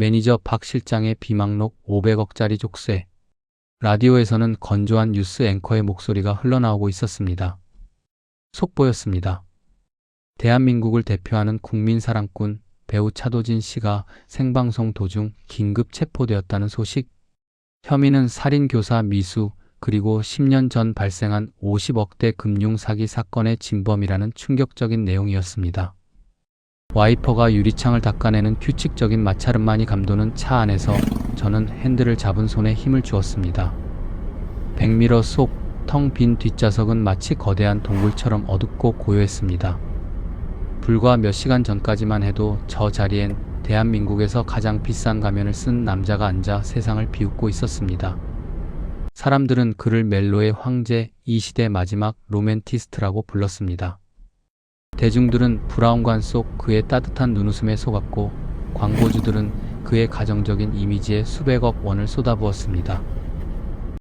매니저 박 실장의 비망록 500억짜리 족쇄. 라디오에서는 건조한 뉴스 앵커의 목소리가 흘러나오고 있었습니다. 속보였습니다. 대한민국을 대표하는 국민 사랑꾼 배우 차도진 씨가 생방송 도중 긴급 체포되었다는 소식. 혐의는 살인, 교사, 미수, 그리고 10년 전 발생한 50억대 금융 사기 사건의 진범이라는 충격적인 내용이었습니다. 와이퍼가 유리창을 닦아내는 규칙적인 마찰음만이 감도는 차 안에서 저는 핸들을 잡은 손에 힘을 주었습니다. 백미러 속 텅 빈 뒷좌석은 마치 거대한 동굴처럼 어둡고 고요했습니다. 불과 몇 시간 전까지만 해도 저 자리엔 대한민국에서 가장 비싼 가면을 쓴 남자가 앉아 세상을 비웃고 있었습니다. 사람들은 그를 멜로의 황제, 이 시대 마지막 로맨티스트라고 불렀습니다. 대중들은 브라운관 속 그의 따뜻한 눈웃음에 속았고, 광고주들은 그의 가정적인 이미지에 수백억 원을 쏟아부었습니다.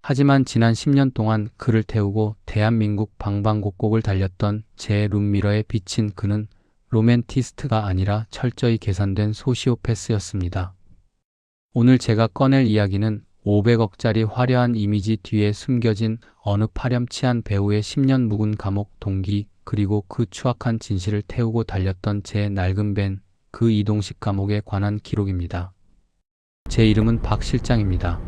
하지만 지난 10년 동안 그를 태우고 대한민국 방방곡곡을 달렸던 제 룸미러에 비친 그는 로맨티스트가 아니라 철저히 계산된 소시오패스였습니다. 오늘 제가 꺼낼 이야기는 500억짜리 화려한 이미지 뒤에 숨겨진 어느 파렴치한 배우의 10년 묵은 감옥 동기, 그리고 그 추악한 진실을 태우고 달렸던 제 낡은 밴, 그 이동식 감옥에 관한 기록입니다. 제 이름은 박 실장입니다.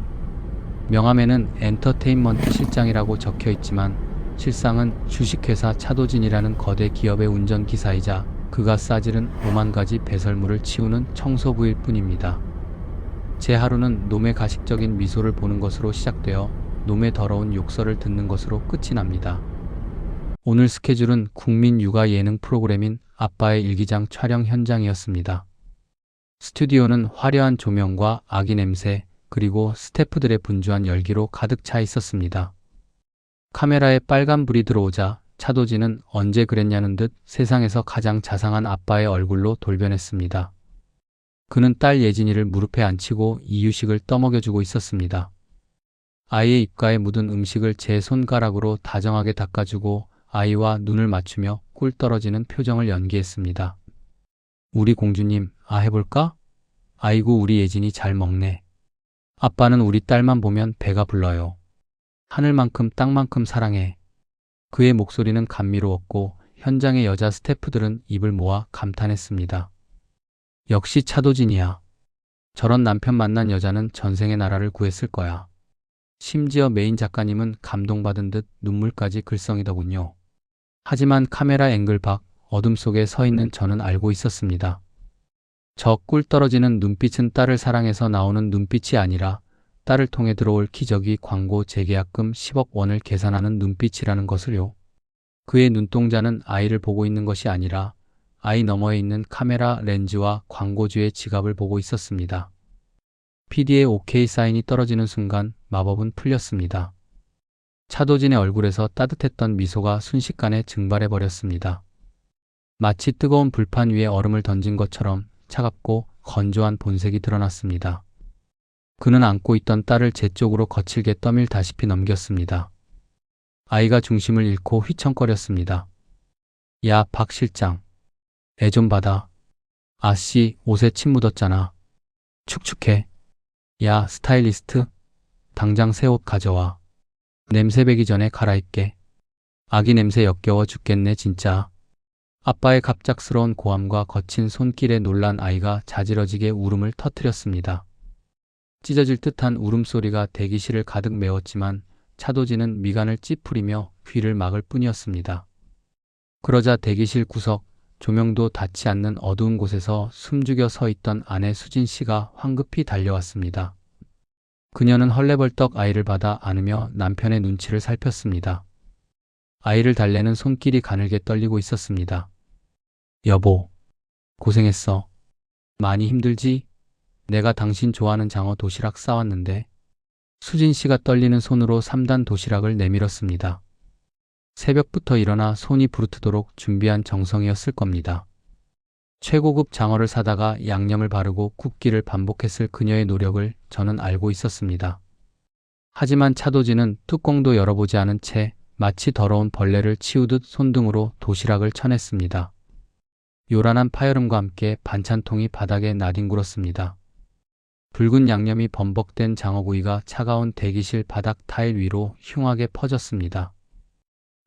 명함에는 엔터테인먼트 실장이라고 적혀 있지만 실상은 주식회사 차도진이라는 거대 기업의 운전기사이자 그가 싸지른 5만 가지 배설물을 치우는 청소부일 뿐입니다. 제 하루는 놈의 가식적인 미소를 보는 것으로 시작되어 놈의 더러운 욕설을 듣는 것으로 끝이 납니다. 오늘 스케줄은 국민 육아 예능 프로그램인 아빠의 일기장 촬영 현장이었습니다. 스튜디오는 화려한 조명과 아기 냄새, 그리고 스태프들의 분주한 열기로 가득 차 있었습니다. 카메라에 빨간불이 들어오자 차도진은 언제 그랬냐는 듯 세상에서 가장 자상한 아빠의 얼굴로 돌변했습니다. 그는 딸 예진이를 무릎에 앉히고 이유식을 떠먹여주고 있었습니다. 아이의 입가에 묻은 음식을 제 손가락으로 다정하게 닦아주고 아이와 눈을 맞추며 꿀 떨어지는 표정을 연기했습니다. 우리 공주님, 해볼까? 아이고, 우리 예진이 잘 먹네. 아빠는 우리 딸만 보면 배가 불러요. 하늘만큼 땅만큼 사랑해. 그의 목소리는 감미로웠고 현장의 여자 스태프들은 입을 모아 감탄했습니다. 역시 차도진이야. 저런 남편 만난 여자는 전생의 나라를 구했을 거야. 심지어 메인 작가님은 감동받은 듯 눈물까지 글썽이더군요. 하지만 카메라 앵글 밖 어둠 속에 서 있는 저는 알고 있었습니다. 저 꿀 떨어지는 눈빛은 딸을 사랑해서 나오는 눈빛이 아니라 딸을 통해 들어올 기저귀 광고 재계약금 10억 원을 계산하는 눈빛이라는 것을요. 그의 눈동자는 아이를 보고 있는 것이 아니라 아이 너머에 있는 카메라 렌즈와 광고주의 지갑을 보고 있었습니다. PD의 OK 사인이 떨어지는 순간 마법은 풀렸습니다. 차도진의 얼굴에서 따뜻했던 미소가 순식간에 증발해버렸습니다. 마치 뜨거운 불판 위에 얼음을 던진 것처럼 차갑고 건조한 본색이 드러났습니다. 그는 안고 있던 딸을 제 쪽으로 거칠게 떠밀다시피 넘겼습니다. 아이가 중심을 잃고 휘청거렸습니다. 야, 박 실장. 애 좀 받아. 아씨, 옷에 침 묻었잖아. 축축해. 야, 스타일리스트. 당장 새 옷 가져와. 냄새 배기 전에 갈아입게. 아기 냄새 역겨워 죽겠네 진짜. 아빠의 갑작스러운 고함과 거친 손길에 놀란 아이가 자지러지게 울음을 터뜨렸습니다. 찢어질 듯한 울음소리가 대기실을 가득 메웠지만 차도진은 미간을 찌푸리며 귀를 막을 뿐이었습니다. 그러자 대기실 구석, 조명도 닿지 않는 어두운 곳에서 숨죽여 서 있던 아내 수진 씨가 황급히 달려왔습니다. 그녀는 헐레벌떡 아이를 받아 안으며 남편의 눈치를 살폈습니다. 아이를 달래는 손길이 가늘게 떨리고 있었습니다. 여보, 고생했어. 많이 힘들지? 내가 당신 좋아하는 장어 도시락 싸왔는데. 수진 씨가 떨리는 손으로 3단 도시락을 내밀었습니다. 새벽부터 일어나 손이 부르트도록 준비한 정성이었을 겁니다. 최고급 장어를 사다가 양념을 바르고 굽기를 반복했을 그녀의 노력을 저는 알고 있었습니다. 하지만 차도진은 뚜껑도 열어보지 않은 채 마치 더러운 벌레를 치우듯 손등으로 도시락을 쳐냈습니다. 요란한 파열음과 함께 반찬통이 바닥에 나뒹굴었습니다. 붉은 양념이 범벅된 장어구이가 차가운 대기실 바닥 타일 위로 흉하게 퍼졌습니다.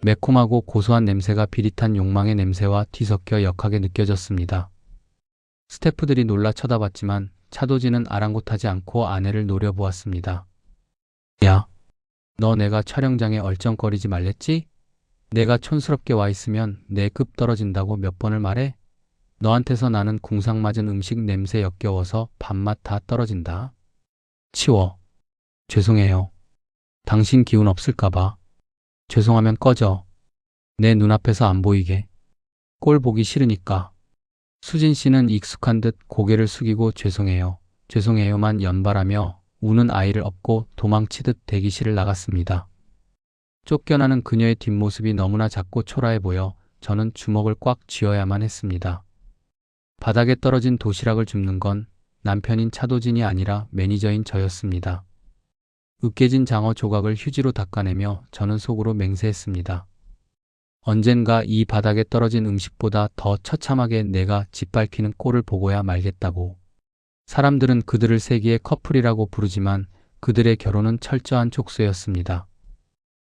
매콤하고 고소한 냄새가 비릿한 욕망의 냄새와 뒤섞여 역하게 느껴졌습니다. 스태프들이 놀라 쳐다봤지만 차도진은 아랑곳하지 않고 아내를 노려보았습니다. 야, 너 내가 촬영장에 얼쩡거리지 말랬지? 내가 촌스럽게 와 있으면 내 급 떨어진다고 몇 번을 말해? 너한테서 나는 궁상 맞은 음식 냄새 역겨워서 밥맛 다 떨어진다. 치워. 죄송해요. 당신 기운 없을까봐. 죄송하면 꺼져. 내 눈앞에서 안 보이게. 꼴 보기 싫으니까. 수진 씨는 익숙한 듯 고개를 숙이고 죄송해요. 죄송해요만 연발하며 우는 아이를 업고 도망치듯 대기실을 나갔습니다. 쫓겨나는 그녀의 뒷모습이 너무나 작고 초라해 보여 저는 주먹을 꽉 쥐어야만 했습니다. 바닥에 떨어진 도시락을 줍는 건 남편인 차도진이 아니라 매니저인 저였습니다. 으깨진 장어 조각을 휴지로 닦아내며 저는 속으로 맹세했습니다. 언젠가 이 바닥에 떨어진 음식보다 더 처참하게 내가 짓밟히는 꼴을 보고야 말겠다고. 사람들은 그들을 세기의 커플이라고 부르지만 그들의 결혼은 철저한 족쇄였습니다.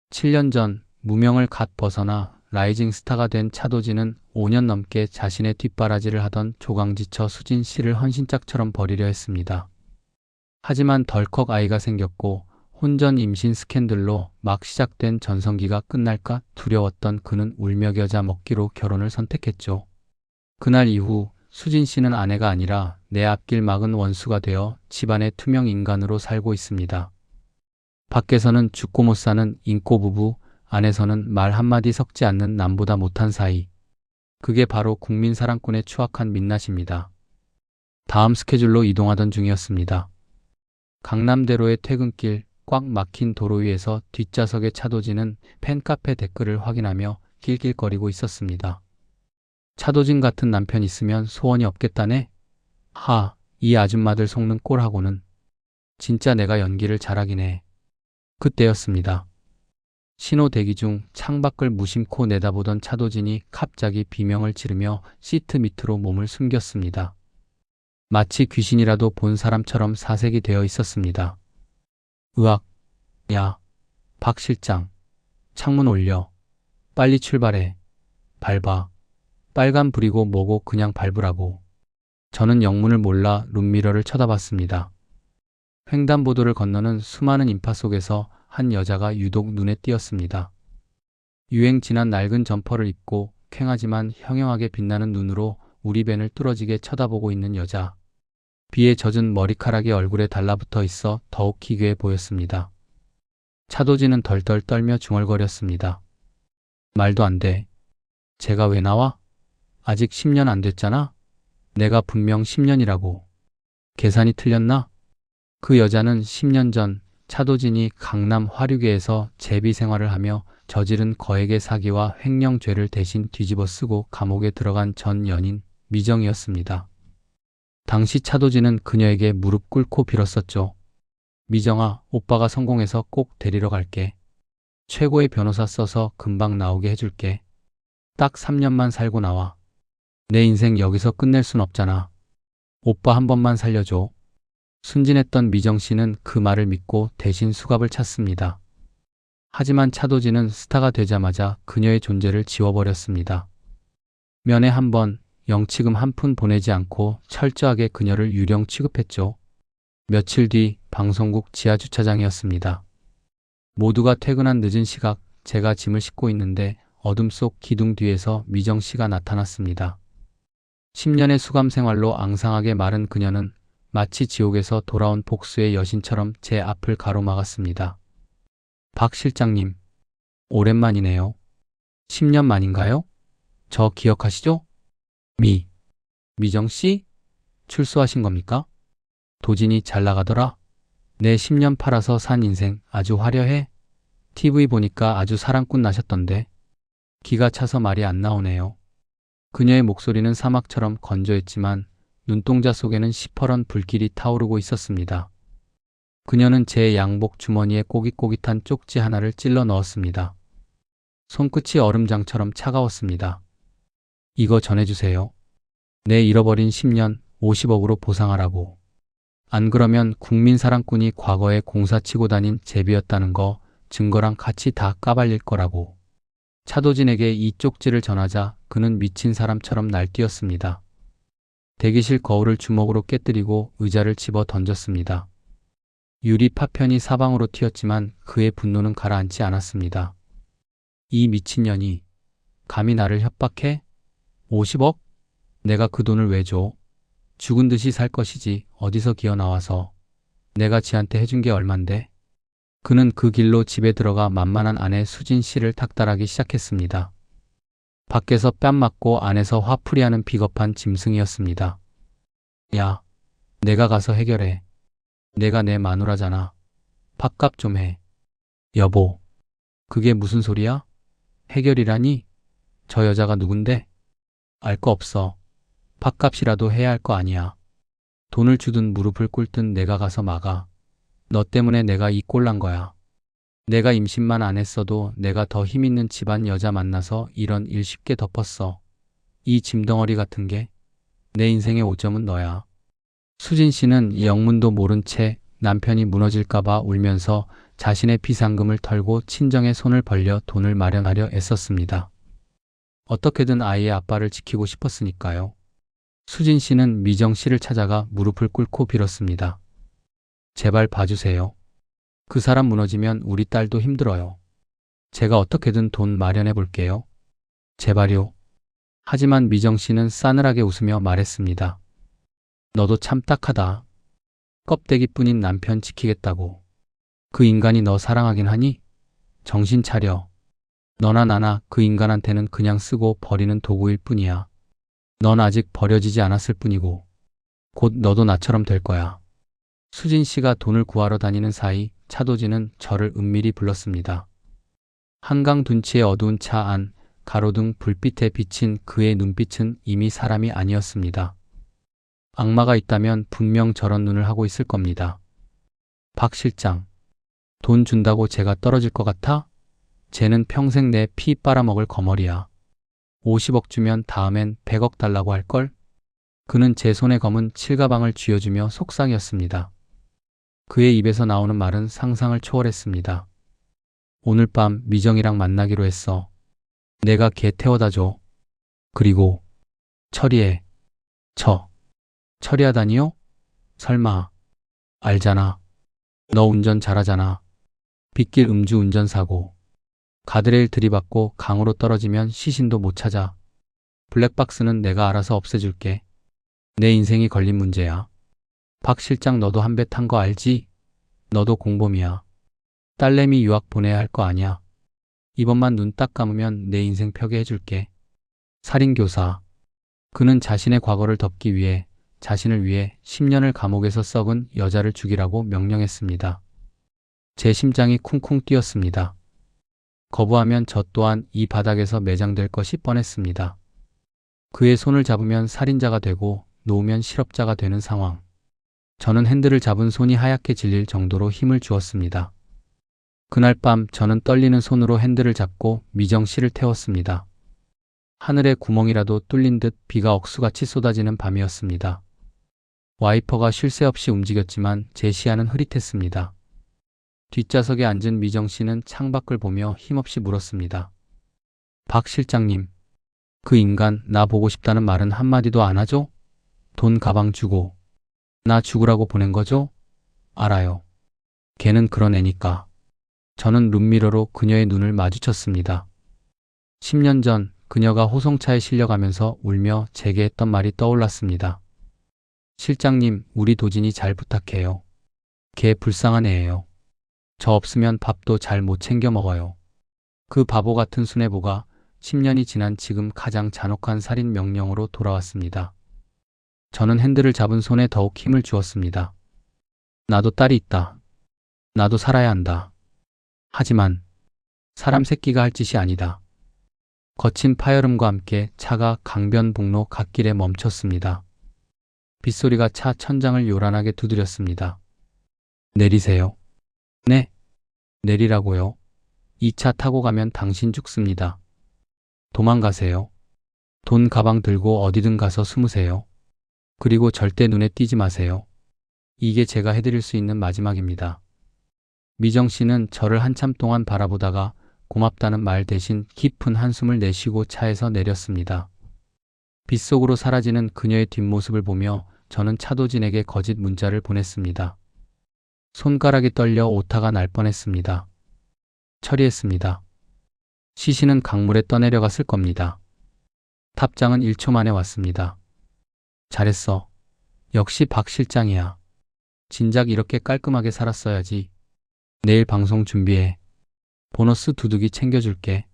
7년 전 무명을 갓 벗어나 라이징 스타가 된 차도진은 5년 넘게 자신의 뒷바라지를 하던 조강지처 수진 씨를 헌신짝처럼 버리려 했습니다. 하지만 덜컥 아이가 생겼고 혼전 임신 스캔들로 막 시작된 전성기가 끝날까 두려웠던 그는 울며 겨자 먹기로 결혼을 선택했죠. 그날 이후 수진 씨는 아내가 아니라 내 앞길 막은 원수가 되어 집안의 투명 인간으로 살고 있습니다. 밖에서는 죽고 못 사는 인꼬 부부, 안에서는 말 한마디 섞지 않는 남보다 못한 사이. 그게 바로 국민 사랑꾼의 추악한 민낯입니다. 다음 스케줄로 이동하던 중이었습니다. 강남대로의 퇴근길, 꽉 막힌 도로 위에서 뒷좌석의 차도진은 팬카페 댓글을 확인하며 낄낄거리고 있었습니다. 차도진 같은 남편 있으면 소원이 없겠다네? 하, 이 아줌마들 속는 꼴하고는. 진짜 내가 연기를 잘하긴 해. 그때였습니다. 신호 대기 중 창밖을 무심코 내다보던 차도진이 갑자기 비명을 지르며 시트 밑으로 몸을 숨겼습니다. 마치 귀신이라도 본 사람처럼 사색이 되어 있었습니다. 으악, 야, 박 실장, 창문 올려. 빨리 출발해. 밟아. 빨간불이고 뭐고 그냥 밟으라고. 저는 영문을 몰라 룸미러를 쳐다봤습니다. 횡단보도를 건너는 수많은 인파 속에서 한 여자가 유독 눈에 띄었습니다. 유행 지난 낡은 점퍼를 입고 퀭하지만 형형하게 빛나는 눈으로 우리 밴을 뚫어지게 쳐다보고 있는 여자. 비에 젖은 머리카락이 얼굴에 달라붙어 있어 더욱 기괴해 보였습니다. 차도진은 덜덜 떨며 중얼거렸습니다. 말도 안 돼. 제가 왜 나와? 아직 10년 안 됐잖아? 내가 분명 10년이라고. 계산이 틀렸나? 그 여자는 10년 전 차도진이 강남 화류계에서 제비 생활을 하며 저지른 거액의 사기와 횡령죄를 대신 뒤집어 쓰고 감옥에 들어간 전 연인 미정이었습니다. 당시 차도진은 그녀에게 무릎 꿇고 빌었었죠. 미정아, 오빠가 성공해서 꼭 데리러 갈게. 최고의 변호사 써서 금방 나오게 해줄게. 딱 3년만 살고 나와. 내 인생 여기서 끝낼 순 없잖아. 오빠 한 번만 살려줘. 순진했던 미정 씨는 그 말을 믿고 대신 수갑을 찼습니다. 하지만 차도진은 스타가 되자마자 그녀의 존재를 지워버렸습니다. 면회 한 번, 영치금 한 푼 보내지 않고 철저하게 그녀를 유령 취급했죠. 며칠 뒤 방송국 지하주차장이었습니다. 모두가 퇴근한 늦은 시각, 제가 짐을 싣고 있는데 어둠 속 기둥 뒤에서 미정 씨가 나타났습니다. 10년의 수감 생활로 앙상하게 마른 그녀는 마치 지옥에서 돌아온 복수의 여신처럼 제 앞을 가로막았습니다. 박 실장님, 오랜만이네요. 10년 만인가요? 저 기억하시죠? 미정 씨? 출소하신 겁니까? 도진이 잘 나가더라? 내 10년 팔아서 산 인생 아주 화려해? TV 보니까 아주 사랑꾼 나셨던데. 기가 차서 말이 안 나오네요. 그녀의 목소리는 사막처럼 건조했지만 눈동자 속에는 시퍼런 불길이 타오르고 있었습니다. 그녀는 제 양복 주머니에 꼬깃꼬깃한 쪽지 하나를 찔러 넣었습니다. 손끝이 얼음장처럼 차가웠습니다. 이거 전해주세요. 내 잃어버린 10년 50억으로 보상하라고. 안 그러면 국민 사랑꾼이 과거에 공사 치고 다닌 제비였다는 거 증거랑 같이 다 까발릴 거라고. 차도진에게 이 쪽지를 전하자 그는 미친 사람처럼 날뛰었습니다. 대기실 거울을 주먹으로 깨뜨리고 의자를 집어 던졌습니다. 유리 파편이 사방으로 튀었지만 그의 분노는 가라앉지 않았습니다. 이 미친년이 감히 나를 협박해? 50억? 내가 그 돈을 왜 줘? 죽은 듯이 살 것이지 어디서 기어 나와서. 내가 지한테 해준 게 얼만데? 그는 그 길로 집에 들어가 만만한 아내 수진 씨를 닥달하기 시작했습니다. 밖에서 뺨 맞고 안에서 화풀이하는 비겁한 짐승이었습니다. 야, 내가 가서 해결해. 내가 내 마누라잖아. 밥값 좀 해. 여보, 그게 무슨 소리야? 해결이라니? 저 여자가 누군데? 알 거 없어. 밥값이라도 해야 할 거 아니야. 돈을 주든 무릎을 꿇든 내가 가서 막아. 너 때문에 내가 이 꼴 난 거야. 내가 임신만 안 했어도 내가 더 힘있는 집안 여자 만나서 이런 일 쉽게 덮었어. 이 짐덩어리 같은 게. 내 인생의 오점은 너야. 수진 씨는 영문도 모른 채 남편이 무너질까봐 울면서 자신의 비상금을 털고 친정의 손을 벌려 돈을 마련하려 애썼습니다. 어떻게든 아이의 아빠를 지키고 싶었으니까요. 수진 씨는 미정 씨를 찾아가 무릎을 꿇고 빌었습니다. 제발 봐주세요. 그 사람 무너지면 우리 딸도 힘들어요. 제가 어떻게든 돈 마련해 볼게요. 제발요. 하지만 미정 씨는 싸늘하게 웃으며 말했습니다. 너도 참 딱하다. 껍데기뿐인 남편 지키겠다고. 그 인간이 너 사랑하긴 하니? 정신 차려. 너나 나나 그 인간한테는 그냥 쓰고 버리는 도구일 뿐이야. 넌 아직 버려지지 않았을 뿐이고 곧 너도 나처럼 될 거야. 수진 씨가 돈을 구하러 다니는 사이 차도진은 저를 은밀히 불렀습니다. 한강 둔치의 어두운 차 안 가로등 불빛에 비친 그의 눈빛은 이미 사람이 아니었습니다. 악마가 있다면 분명 저런 눈을 하고 있을 겁니다. 박 실장, 돈 준다고 제가 떨어질 것 같아? 쟤는 평생 내 피 빨아먹을 거머리야. 50억 주면 다음엔 100억 달라고 할걸? 그는 제 손에 검은 칠가방을 쥐어주며 속삭였습니다. 그의 입에서 나오는 말은 상상을 초월했습니다. 오늘 밤 미정이랑 만나기로 했어. 내가 걔 태워다 줘. 그리고 처리해. 처리하다니요? 설마. 알잖아. 너 운전 잘하잖아. 빗길 음주 운전사고. 가드레일 들이받고 강으로 떨어지면 시신도 못 찾아. 블랙박스는 내가 알아서 없애줄게. 내 인생이 걸린 문제야. 박 실장 너도 한 배 탄 거 알지? 너도 공범이야. 딸내미 유학 보내야 할 거 아니야. 이번만 눈 딱 감으면 내 인생 펴게 해줄게. 살인교사. 그는 자신의 과거를 덮기 위해 자신을 위해 10년을 감옥에서 썩은 여자를 죽이라고 명령했습니다. 제 심장이 쿵쿵 뛰었습니다. 거부하면 저 또한 이 바닥에서 매장될 것이 뻔했습니다. 그의 손을 잡으면 살인자가 되고 놓으면 실업자가 되는 상황. 저는 핸들을 잡은 손이 하얗게 질릴 정도로 힘을 주었습니다. 그날 밤 저는 떨리는 손으로 핸들을 잡고 미정 씨를 태웠습니다. 하늘에 구멍이라도 뚫린 듯 비가 억수같이 쏟아지는 밤이었습니다. 와이퍼가 쉴 새 없이 움직였지만 제 시야는 흐릿했습니다. 뒷좌석에 앉은 미정 씨는 창밖을 보며 힘없이 물었습니다. 박 실장님, 그 인간 나 보고 싶다는 말은 한마디도 안 하죠? 돈 가방 주고 나 죽으라고 보낸 거죠? 알아요. 걔는 그런 애니까. 저는 룸미러로 그녀의 눈을 마주쳤습니다. 10년 전 그녀가 호송차에 실려가면서 울며 제게 했던 말이 떠올랐습니다. 실장님, 우리 도진이 잘 부탁해요. 걔 불쌍한 애예요. 저 없으면 밥도 잘 못 챙겨 먹어요. 그 바보 같은 수뇌부가 10년이 지난 지금 가장 잔혹한 살인 명령으로 돌아왔습니다. 저는 핸들을 잡은 손에 더욱 힘을 주었습니다. 나도 딸이 있다. 나도 살아야 한다. 하지만 사람 새끼가 할 짓이 아니다. 거친 파열음과 함께 차가 강변북로 갓길에 멈췄습니다. 빗소리가 차 천장을 요란하게 두드렸습니다. 내리세요. 네, 내리라고요. 이 차 타고 가면 당신 죽습니다. 도망가세요. 돈 가방 들고 어디든 가서 숨으세요. 그리고 절대 눈에 띄지 마세요. 이게 제가 해드릴 수 있는 마지막입니다. 미정 씨는 저를 한참 동안 바라보다가 고맙다는 말 대신 깊은 한숨을 내쉬고 차에서 내렸습니다. 빗속으로 사라지는 그녀의 뒷모습을 보며 저는 차도진에게 거짓 문자를 보냈습니다. 손가락이 떨려 오타가 날 뻔했습니다. 처리했습니다. 시신은 강물에 떠내려갔을 겁니다. 답장은 1초 만에 왔습니다. 잘했어. 역시 박 실장이야. 진작 이렇게 깔끔하게 살았어야지. 내일 방송 준비해. 보너스 두둑이 챙겨줄게.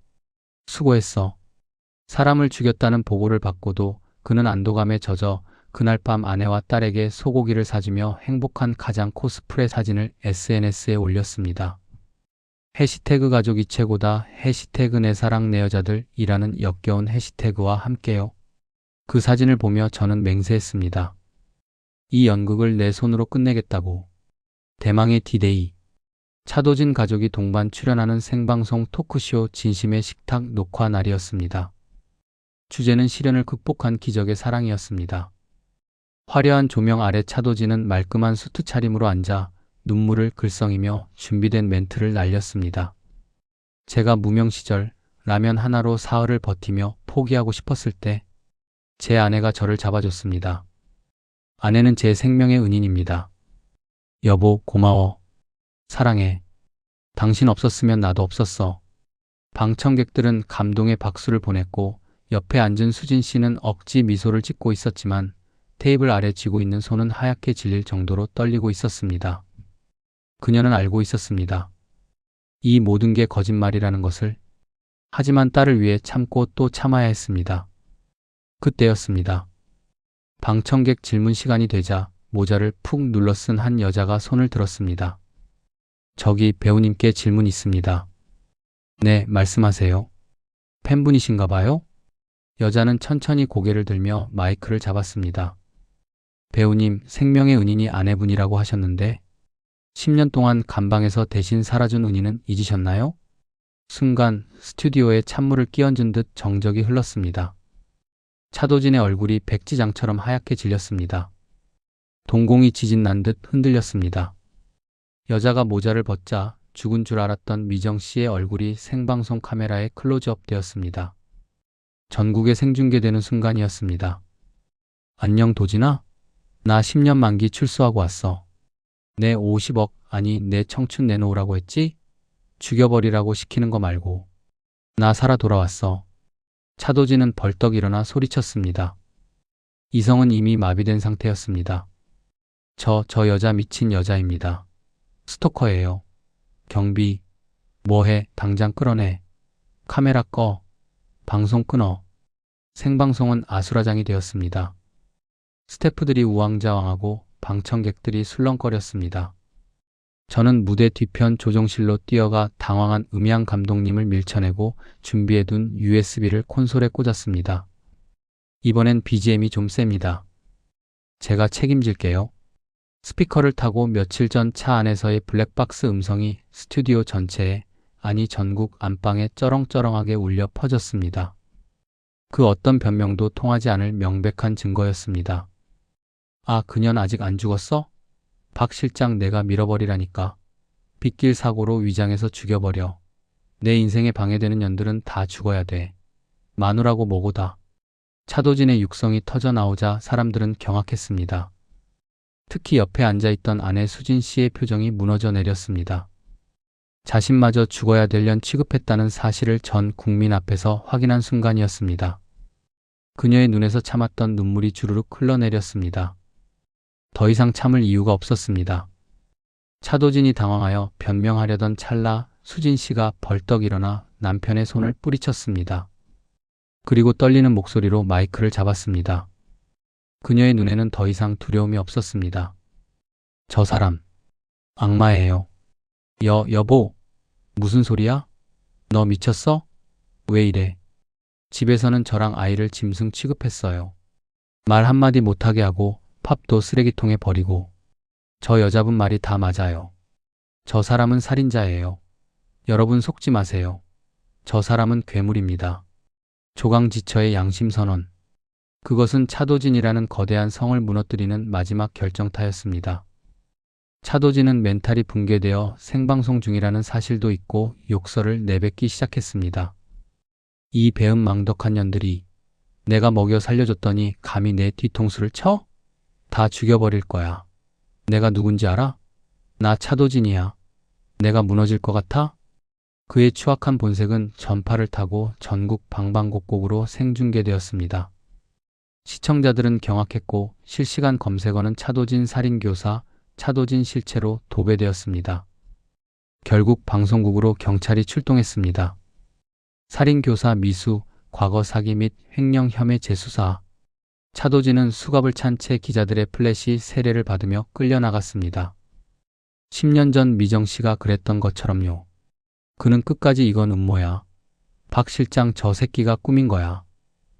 수고했어. 사람을 죽였다는 보고를 받고도 그는 안도감에 젖어 그날 밤 아내와 딸에게 소고기를 사주며 행복한 가장 코스프레 사진을 SNS에 올렸습니다. 해시태그 가족이 최고다. 해시태그 내 사랑 내 여자들이라는 역겨운 해시태그와 함께요. 그 사진을 보며 저는 맹세했습니다. 이 연극을 내 손으로 끝내겠다고. 대망의 디데이. 차도진 가족이 동반 출연하는 생방송 토크쇼 진심의 식탁 녹화 날이었습니다. 주제는 시련을 극복한 기적의 사랑이었습니다. 화려한 조명 아래 차도진은 말끔한 수트 차림으로 앉아 눈물을 글썽이며 준비된 멘트를 날렸습니다. 제가 무명 시절 라면 하나로 사흘을 버티며 포기하고 싶었을 때 제 아내가 저를 잡아줬습니다. 아내는 제 생명의 은인입니다. 여보, 고마워. 사랑해. 당신 없었으면 나도 없었어. 방청객들은 감동의 박수를 보냈고 옆에 앉은 수진 씨는 억지 미소를 짓고 있었지만 테이블 아래 쥐고 있는 손은 하얗게 질릴 정도로 떨리고 있었습니다. 그녀는 알고 있었습니다. 이 모든 게 거짓말이라는 것을. 하지만 딸을 위해 참고 또 참아야 했습니다. 그때였습니다. 방청객 질문 시간이 되자 모자를 푹 눌러 쓴 한 여자가 손을 들었습니다. 저기 배우님께 질문 있습니다. 네, 말씀하세요. 팬분이신가 봐요? 여자는 천천히 고개를 들며 마이크를 잡았습니다. 배우님, 생명의 은인이 아내분이라고 하셨는데 10년 동안 감방에서 대신 살아준 은인은 잊으셨나요? 순간 스튜디오에 찬물을 끼얹은 듯 정적이 흘렀습니다. 차도진의 얼굴이 백지장처럼 하얗게 질렸습니다. 동공이 지진 난 듯 흔들렸습니다. 여자가 모자를 벗자 죽은 줄 알았던 미정 씨의 얼굴이 생방송 카메라에 클로즈업 되었습니다. 전국에 생중계되는 순간이었습니다. 안녕 도진아? 나 10년 만기 출소하고 왔어. 내 50억, 아니 내 청춘 내놓으라고 했지? 죽여버리라고 시키는 거 말고. 나 살아 돌아왔어. 차도진은 벌떡 일어나 소리쳤습니다. 이성은 이미 마비된 상태였습니다. 저 여자 미친 여자입니다. 스토커예요. 경비. 뭐해? 당장 끌어내. 카메라 꺼. 방송 끊어. 생방송은 아수라장이 되었습니다. 스태프들이 우왕좌왕하고 방청객들이 술렁거렸습니다. 저는 무대 뒤편 조종실로 뛰어가 당황한 음향 감독님을 밀쳐내고 준비해둔 USB를 콘솔에 꽂았습니다. 이번엔 BGM이 좀 셉니다. 제가 책임질게요. 스피커를 타고 며칠 전 차 안에서의 블랙박스 음성이 스튜디오 전체에, 아니 전국 안방에 쩌렁쩌렁하게 울려 퍼졌습니다. 그 어떤 변명도 통하지 않을 명백한 증거였습니다. 아, 그년 아직 안 죽었어? 박 실장 내가 밀어버리라니까. 빗길 사고로 위장해서 죽여버려. 내 인생에 방해되는 년들은 다 죽어야 돼. 마누라고 뭐고다. 차도진의 육성이 터져나오자 사람들은 경악했습니다. 특히 옆에 앉아있던 아내 수진 씨의 표정이 무너져 내렸습니다. 자신마저 죽어야 될 년 취급했다는 사실을 전 국민 앞에서 확인한 순간이었습니다. 그녀의 눈에서 참았던 눈물이 주르륵 흘러내렸습니다. 더 이상 참을 이유가 없었습니다. 차도진이 당황하여 변명하려던 찰나 수진 씨가 벌떡 일어나 남편의 손을 뿌리쳤습니다. 그리고 떨리는 목소리로 마이크를 잡았습니다. 그녀의 눈에는 더 이상 두려움이 없었습니다. 저 사람 악마예요. 여보, 무슨 소리야? 너 미쳤어? 왜 이래? 집에서는 저랑 아이를 짐승 취급했어요. 말 한마디 못하게 하고 팝도 쓰레기통에 버리고. 저 여자분 말이 다 맞아요. 저 사람은 살인자예요. 여러분 속지 마세요. 저 사람은 괴물입니다. 조강지처의 양심선언. 그것은 차도진이라는 거대한 성을 무너뜨리는 마지막 결정타였습니다. 차도진은 멘탈이 붕괴되어 생방송 중이라는 사실도 잊고 욕설을 내뱉기 시작했습니다. 이 배은망덕한 년들이 내가 먹여 살려줬더니 감히 내 뒤통수를 쳐? 다 죽여버릴 거야. 내가 누군지 알아? 나 차도진이야. 내가 무너질 것 같아? 그의 추악한 본색은 전파를 타고 전국 방방곡곡으로 생중계되었습니다. 시청자들은 경악했고 실시간 검색어는 차도진 살인교사, 차도진 실체로 도배되었습니다. 결국 방송국으로 경찰이 출동했습니다. 살인교사 미수, 과거 사기 및 횡령 혐의 재수사. 차도진은 수갑을 찬 채 기자들의 플래시 세례를 받으며 끌려나갔습니다. 10년 전 미정 씨가 그랬던 것처럼요. 그는 끝까지 이건 음모야. 박 실장 저 새끼가 꾸민 거야.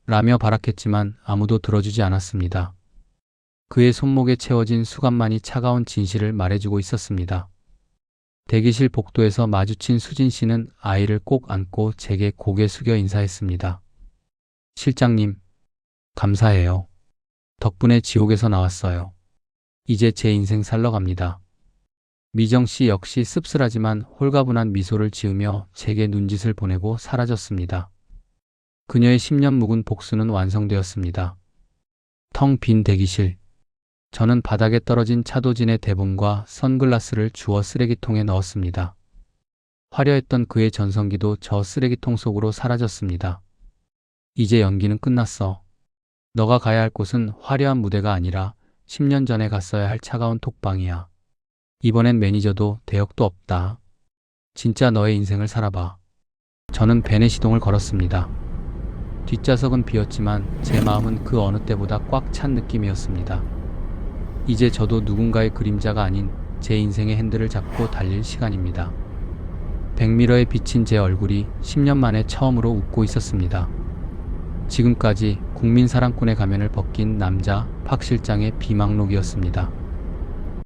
라며 발악했지만 아무도 들어주지 않았습니다. 그의 손목에 채워진 수갑만이 차가운 진실을 말해주고 있었습니다. 대기실 복도에서 마주친 수진 씨는 아이를 꼭 안고 제게 고개 숙여 인사했습니다. 실장님, 감사해요. 덕분에 지옥에서 나왔어요. 이제 제 인생 살러 갑니다. 미정 씨 역시 씁쓸하지만 홀가분한 미소를 지으며 제게 눈짓을 보내고 사라졌습니다. 그녀의 10년 묵은 복수는 완성되었습니다. 텅 빈 대기실. 저는 바닥에 떨어진 차도진의 대본과 선글라스를 주워 쓰레기통에 넣었습니다. 화려했던 그의 전성기도 저 쓰레기통 속으로 사라졌습니다. 이제 연기는 끝났어. 너가 가야 할 곳은 화려한 무대가 아니라 10년 전에 갔어야 할 차가운 톡방이야. 이번엔 매니저도 대역도 없다. 진짜 너의 인생을 살아봐. 저는 벤의 시동을 걸었습니다. 뒷좌석은 비었지만 제 마음은 그 어느 때보다 꽉 찬 느낌이었습니다. 이제 저도 누군가의 그림자가 아닌 제 인생의 핸들을 잡고 달릴 시간입니다. 백미러에 비친 제 얼굴이 10년 만에 처음으로 웃고 있었습니다. 지금까지 국민 사랑꾼의 가면을 벗긴 남자 박 실장의 비망록이었습니다.